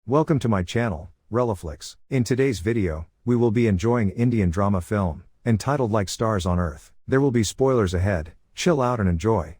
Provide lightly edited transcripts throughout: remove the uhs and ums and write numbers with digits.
Welcome to my channel, Relaflix. In today's video, we will be enjoying Indian drama film, entitled Like Stars on Earth. There will be spoilers ahead, chill out and enjoy.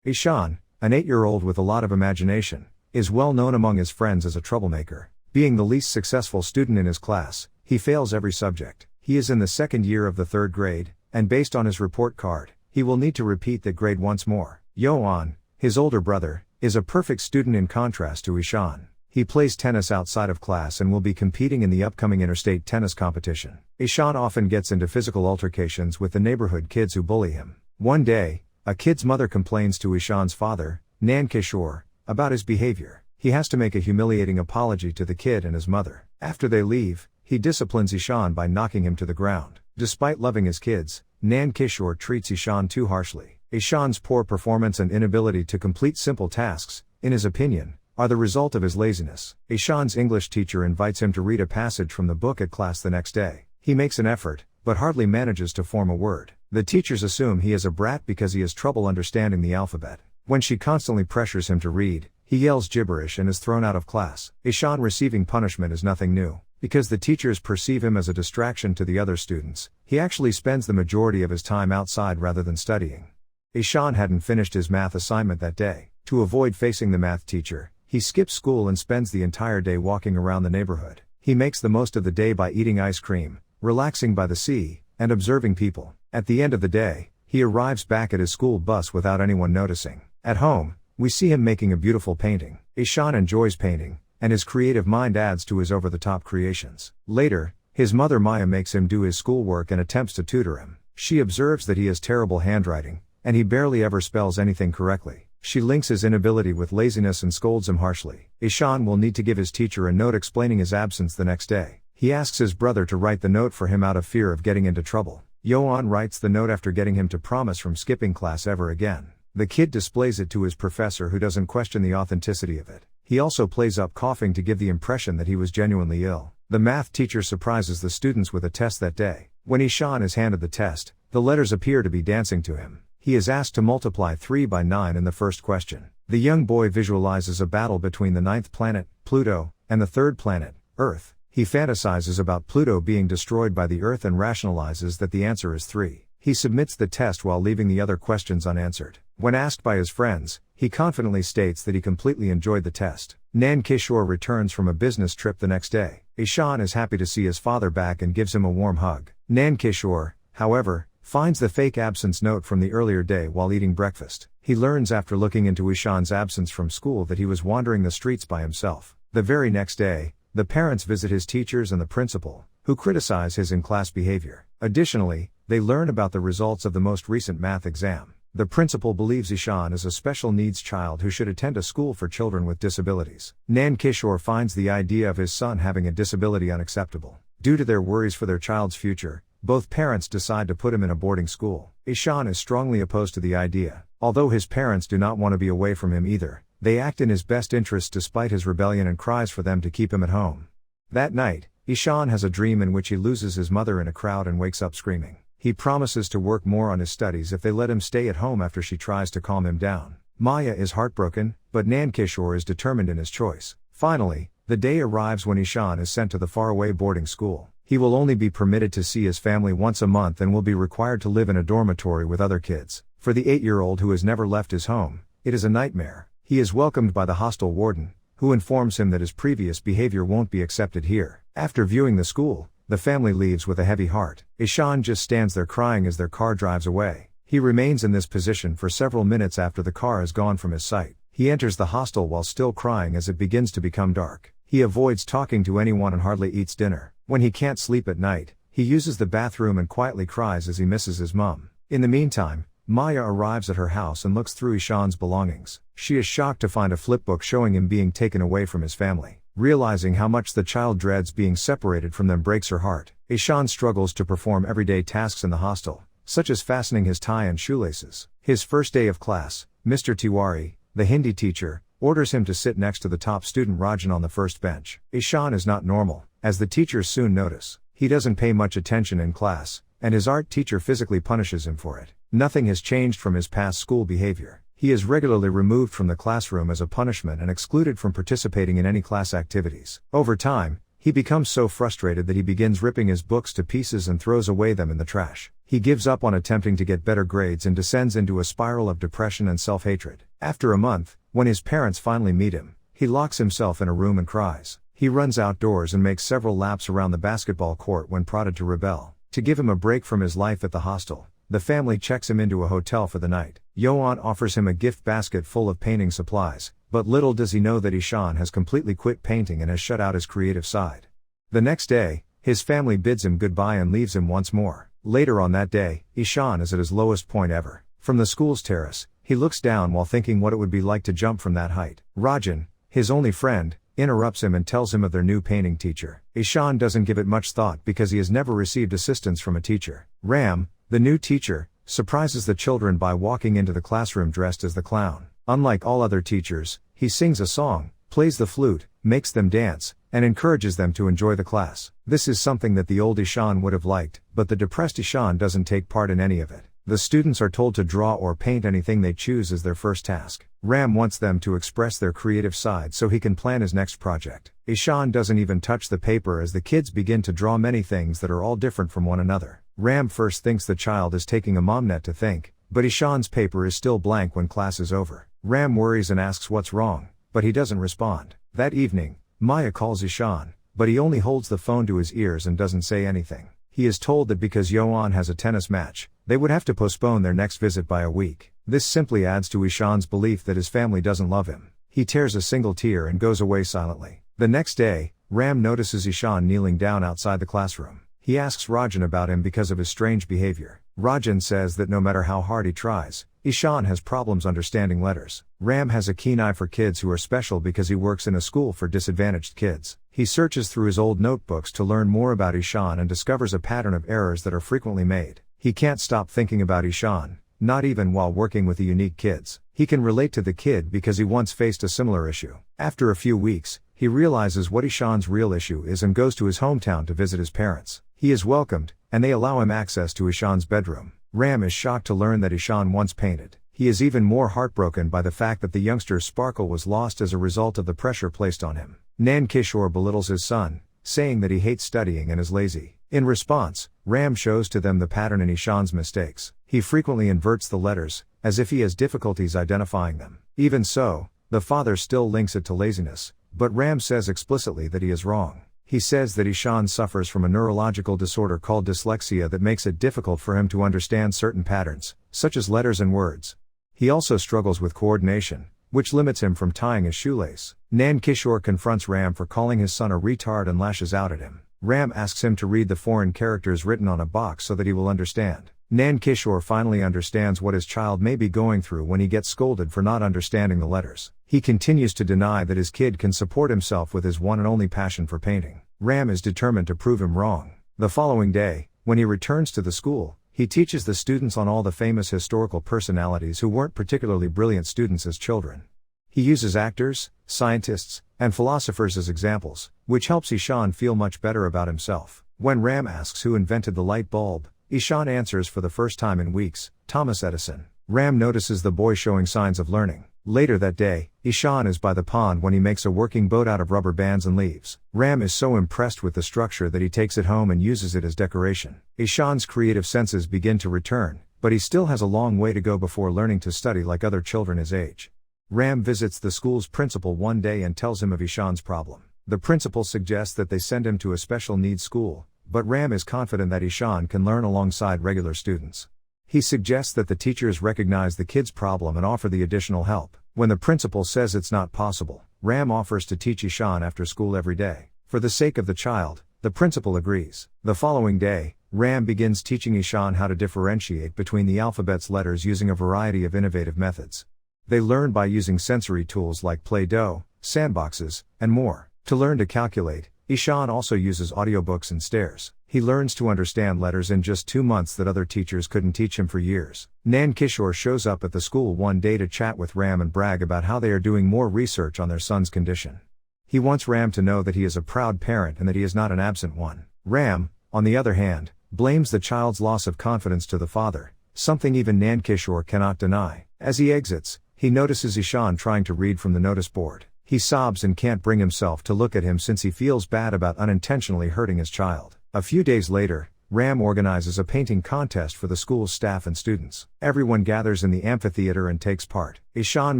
Ishan, an 8-year-old with a lot of imagination, is well known among his friends as a troublemaker. Being the least successful student in his class, he fails every subject. He is in the second year of the 3rd grade, and based on his report card, he will need to repeat that grade once more. Yohan, his older brother, is a perfect student in contrast to Ishan. He plays tennis outside of class and will be competing in the upcoming interstate tennis competition. Ishan often gets into physical altercations with the neighborhood kids who bully him. One day, a kid's mother complains to Ishan's father, Nankishore, about his behavior. He has to make a humiliating apology to the kid and his mother. After they leave, he disciplines Ishan by knocking him to the ground. Despite loving his kids, Nankishore treats Ishan too harshly. Ishan's poor performance and inability to complete simple tasks, in his opinion, are the result of his laziness. Ishan's English teacher invites him to read a passage from the book at class the next day. He makes an effort, but hardly manages to form a word. The teachers assume he is a brat because he has trouble understanding the alphabet. When she constantly pressures him to read, he yells gibberish and is thrown out of class. Ishan receiving punishment is nothing new. Because the teachers perceive him as a distraction to the other students, he actually spends the majority of his time outside rather than studying. Ishan hadn't finished his math assignment that day. To avoid facing the math teacher, he skips school and spends the entire day walking around the neighborhood. He makes the most of the day by eating ice cream, relaxing by the sea, and observing people. At the end of the day, he arrives back at his school bus without anyone noticing. At home, we see him making a beautiful painting. Ishan enjoys painting, and his creative mind adds to his over-the-top creations. Later, his mother Maya makes him do his schoolwork and attempts to tutor him. She observes that he has terrible handwriting, and he barely ever spells anything correctly. She links his inability with laziness and scolds him harshly. Ishan will need to give his teacher a note explaining his absence the next day. He asks his brother to write the note for him out of fear of getting into trouble. Yohan writes the note after getting him to promise from skipping class ever again. The kid displays it to his professor, who doesn't question the authenticity of it. He also plays up coughing to give the impression that he was genuinely ill. The math teacher surprises the students with a test that day. When Ishan is handed the test, the letters appear to be dancing to him. He is asked to multiply 3 by 9 in the first question. The young boy visualizes a battle between the 9th planet, Pluto, and the 3rd planet, Earth. He fantasizes about Pluto being destroyed by the Earth and rationalizes that the answer is 3. He submits the test while leaving the other questions unanswered. When asked by his friends, he confidently states that he completely enjoyed the test. Nankishore returns from a business trip the next day. Ishan is happy to see his father back and gives him a warm hug. Nankishore, however, finds the fake absence note from the earlier day while eating breakfast. He learns after looking into Ishan's absence from school that he was wandering the streets by himself. The very next day, the parents visit his teachers and the principal, who criticize his in-class behavior. Additionally, they learn about the results of the most recent math exam. The principal believes Ishan is a special needs child who should attend a school for children with disabilities. Nankishore finds the idea of his son having a disability unacceptable. Due to their worries for their child's future, both parents decide to put him in a boarding school. Ishan is strongly opposed to the idea. Although his parents do not want to be away from him either, they act in his best interest despite his rebellion and cries for them to keep him at home. That night, Ishan has a dream in which he loses his mother in a crowd and wakes up screaming. He promises to work more on his studies if they let him stay at home after she tries to calm him down. Maya is heartbroken, but Nankishore is determined in his choice. Finally, the day arrives when Ishan is sent to the faraway boarding school. He will only be permitted to see his family once a month and will be required to live in a dormitory with other kids. For the 8-year-old who has never left his home, it is a nightmare. He is welcomed by the hostel warden, who informs him that his previous behavior won't be accepted here. After viewing the school, the family leaves with a heavy heart. Ishan just stands there crying as their car drives away. He remains in this position for several minutes after the car has gone from his sight. He enters the hostel while still crying as it begins to become dark. He avoids talking to anyone and hardly eats dinner. When he can't sleep at night, he uses the bathroom and quietly cries as he misses his mum. In the meantime, Maya arrives at her house and looks through Ishan's belongings. She is shocked to find a flipbook showing him being taken away from his family. Realizing how much the child dreads being separated from them breaks her heart. Ishan struggles to perform everyday tasks in the hostel, such as fastening his tie and shoelaces. His first day of class, Mr. Tiwari, the Hindi teacher, orders him to sit next to the top student Rajan on the first bench. Ishan is not normal, as the teachers soon notice. He doesn't pay much attention in class, and his art teacher physically punishes him for it. Nothing has changed from his past school behavior. He He is regularly removed from the classroom as a punishment and excluded from participating in any class activities. Over time, he becomes so frustrated that he begins ripping his books to pieces and throws away them in the trash. He gives up on attempting to get better grades and descends into a spiral of depression and self-hatred. After a month, when his parents finally meet him, he locks himself in a room and cries. He runs outdoors and makes several laps around the basketball court when prodded to rebel. To give him a break from his life at the hostel, the family checks him into a hotel for the night. Yoan offers him a gift basket full of painting supplies, but little does he know that Ishan has completely quit painting and has shut out his creative side. The next day, his family bids him goodbye and leaves him once more. Later on that day, Ishan is at his lowest point ever. From the school's terrace, he looks down while thinking what it would be like to jump from that height. Rajan, his only friend, interrupts him and tells him of their new painting teacher. Ishan doesn't give it much thought because he has never received assistance from a teacher. Ram, the new teacher, surprises the children by walking into the classroom dressed as the clown. Unlike all other teachers, he sings a song, plays the flute, makes them dance, and encourages them to enjoy the class. This is something that the old Ishan would have liked, but the depressed Ishan doesn't take part in any of it. The students are told to draw or paint anything they choose as their first task. Ram wants them to express their creative side so he can plan his next project. Ishan doesn't even touch the paper as the kids begin to draw many things that are all different from one another. Ram first thinks the child is taking a momnet to think, but Ishan's paper is still blank when class is over. Ram worries and asks what's wrong, but he doesn't respond. That evening, Maya calls Ishan, but he only holds the phone to his ears and doesn't say anything. He is told that because Yoan has a tennis match, they would have to postpone their next visit by a week. This simply adds to Ishan's belief that his family doesn't love him. He tears a single tear and goes away silently. The next day, Ram notices Ishan kneeling down outside the classroom. He asks Rajan about him because of his strange behavior. Rajan says that no matter how hard he tries, Ishan has problems understanding letters. Ram has a keen eye for kids who are special because he works in a school for disadvantaged kids. He searches through his old notebooks to learn more about Ishan and discovers a pattern of errors that are frequently made. He can't stop thinking about Ishan, not even while working with the unique kids. He can relate to the kid because he once faced a similar issue. After a few weeks, he realizes what Ishan's real issue is and goes to his hometown to visit his parents. He is welcomed, and they allow him access to Ishan's bedroom. Ram is shocked to learn that Ishan once painted. He is even more heartbroken by the fact that the youngster's sparkle was lost as a result of the pressure placed on him. Nan Kishore belittles his son, saying that he hates studying and is lazy. In response, Ram shows to them the pattern in Ishan's mistakes. He frequently inverts the letters, as if he has difficulties identifying them. Even so, the father still links it to laziness, but Ram says explicitly that he is wrong. He says that Ishan suffers from a neurological disorder called dyslexia that makes it difficult for him to understand certain patterns, such as letters and words. He also struggles with coordination, which limits him from tying his shoelace. Nan Kishore confronts Ram for calling his son a retard and lashes out at him. Ram asks him to read the foreign characters written on a box so that he will understand. Nan Kishore finally understands what his child may be going through when he gets scolded for not understanding the letters. He continues to deny that his kid can support himself with his one and only passion for painting. Ram is determined to prove him wrong. The following day, when he returns to the school, he teaches the students on all the famous historical personalities who weren't particularly brilliant students as children. He uses actors, scientists, and philosophers as examples, which helps Ishan feel much better about himself. When Ram asks who invented the light bulb, Ishan answers for the first time in weeks, Thomas Edison. Ram notices the boy showing signs of learning. Later that day, Ishan is by the pond when he makes a working boat out of rubber bands and leaves. Ram is so impressed with the structure that he takes it home and uses it as decoration. Ishan's creative senses begin to return, but he still has a long way to go before learning to study like other children his age. Ram visits the school's principal one day and tells him of Ishan's problem. The principal suggests that they send him to a special needs school, but Ram is confident that Ishan can learn alongside regular students. He suggests that the teachers recognize the kid's problem and offer the additional help. When the principal says it's not possible, Ram offers to teach Ishan after school every day. For the sake of the child, the principal agrees. The following day, Ram begins teaching Ishan how to differentiate between the alphabet's letters using a variety of innovative methods. They learn by using sensory tools like Play-Doh, sandboxes, and more. To learn to calculate, Ishan also uses audiobooks and stares. He learns to understand letters in just 2 months that other teachers couldn't teach him for years. Nan Kishore shows up at the school one day to chat with Ram and brag about how they are doing more research on their son's condition. He wants Ram to know that he is a proud parent and that he is not an absent one. Ram, on the other hand, blames the child's loss of confidence to the father, something even Nan Kishore cannot deny. As he exits, he He notices Ishan trying to read from the notice board. He sobs and can't bring himself to look at him since he feels bad about unintentionally hurting his child. A few days later, Ram organizes a painting contest for the school's staff and students. Everyone gathers in the amphitheater and takes part. Ishan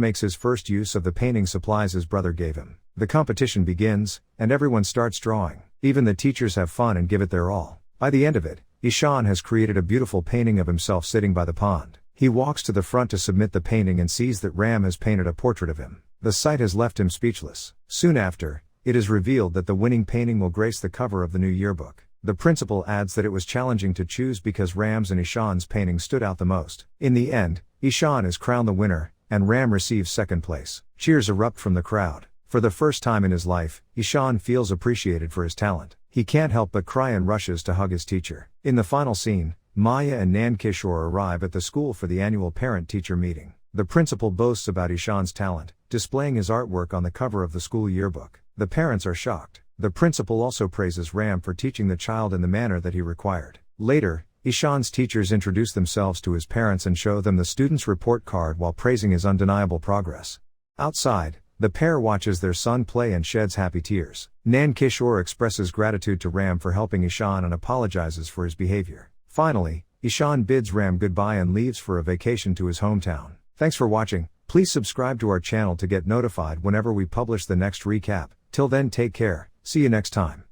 makes his first use of the painting supplies his brother gave him. The competition begins, and everyone starts drawing. Even the teachers have fun and give it their all. By the end of it, Ishan has created a beautiful painting of himself sitting by the pond. He walks to the front to submit the painting and sees that Ram has painted a portrait of him. The sight has left him speechless. Soon after, it is revealed that the winning painting will grace the cover of the new yearbook. The principal adds that it was challenging to choose because Ram's and Ishan's painting stood out the most. In the end, Ishan is crowned the winner, and Ram receives second place. Cheers erupt from the crowd. For the first time in his life, Ishan feels appreciated for his talent. He can't help but cry and rushes to hug his teacher. In the final scene, Maya and Nan Kishore arrive at the school for the annual parent-teacher meeting. The principal boasts about Ishan's talent, displaying his artwork on the cover of the school yearbook. The parents are shocked. The principal also praises Ram for teaching the child in the manner that he required. Later, Ishan's teachers introduce themselves to his parents and show them the student's report card while praising his undeniable progress. Outside, the pair watches their son play and sheds happy tears. Nan Kishore expresses gratitude to Ram for helping Ishan and apologizes for his behavior. Finally, Ishan bids Ram goodbye and leaves for a vacation to his hometown. Thanks for watching. Please subscribe to our channel to get notified whenever we publish the next recap. Till then, take care. See you next time.